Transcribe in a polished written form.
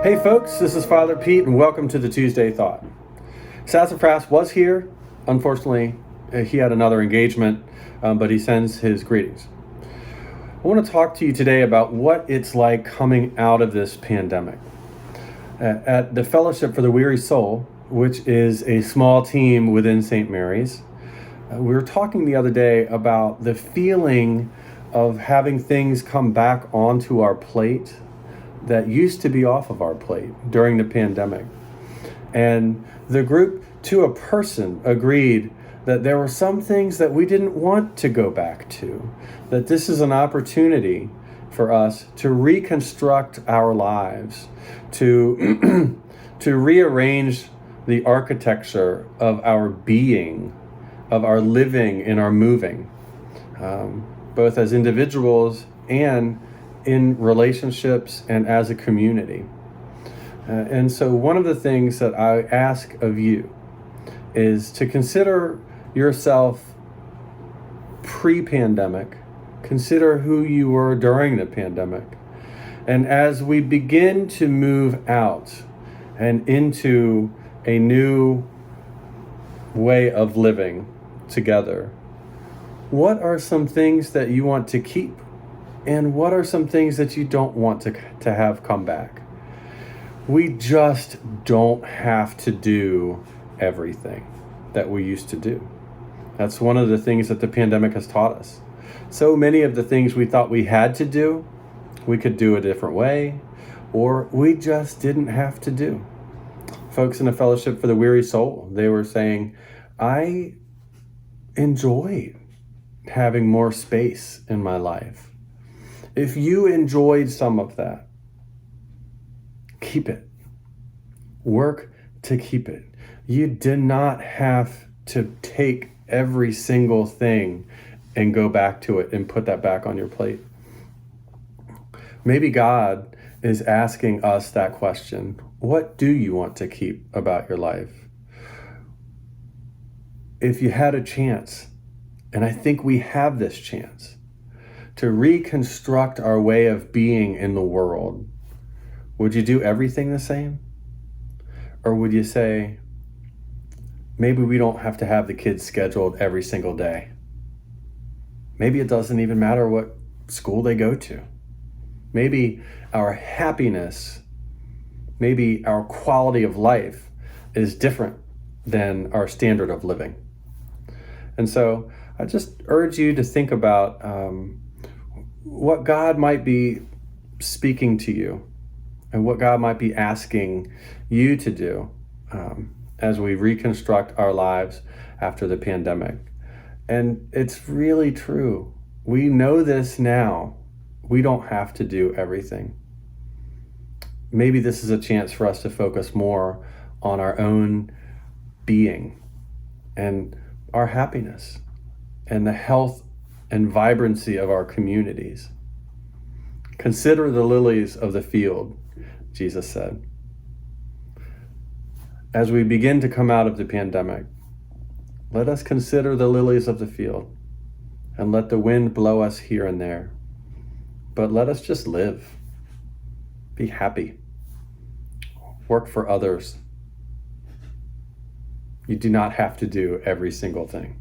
Hey folks, this is Father Pete and welcome to the Tuesday Thought. Sassafras was here. Unfortunately, he had another engagement, but he sends his greetings. I want to talk to you today about what it's like coming out of this pandemic. At the Fellowship for the Weary Soul, which is a small team within St. Mary's, we were talking the other day about the feeling of having things come back onto our plate that used to be off of our plate during the pandemic. And the group, to a person, agreed that there were some things that we didn't want to go back to, that this is an opportunity for us to reconstruct our lives, to rearrange the architecture of our being, of our living and our moving, both as individuals and in relationships and as a community. And so one of the things that I ask of you is to consider yourself pre-pandemic, consider who you were during the pandemic. And as we begin to move out and into a new way of living together, what are some things that you want to keep? And what are some things that you don't want to have come back? We just don't have to do everything that we used to do. That's one of the things that the pandemic has taught us. So many of the things we thought we had to do, we could do a different way, or we just didn't have to do. Folks in the Fellowship for the Weary Soul, they were saying, I enjoy having more space in my life. If you enjoyed some of that, keep it. Work to keep it. You did not have to take every single thing and go back to it and put that back on your plate. Maybe God is asking us that question. What do you want to keep about your life? If you had a chance, and I think we have this chance, to reconstruct our way of being in the world, would you do everything the same? Or would you say, maybe we don't have to have the kids scheduled every single day. Maybe it doesn't even matter what school they go to. Maybe our happiness, maybe our quality of life is different than our standard of living. And so I just urge you to think about what God might be speaking to you and what God might be asking you to do as we reconstruct our lives after the pandemic. And it's really true. We know this now. We don't have to do everything. Maybe this is a chance for us to focus more on our own being and our happiness and the health and vibrancy of our communities. Consider the lilies of the field, Jesus said. As we begin to come out of the pandemic, let us consider the lilies of the field and let the wind blow us here and there. But let us just live, be happy, work for others. You do not have to do every single thing.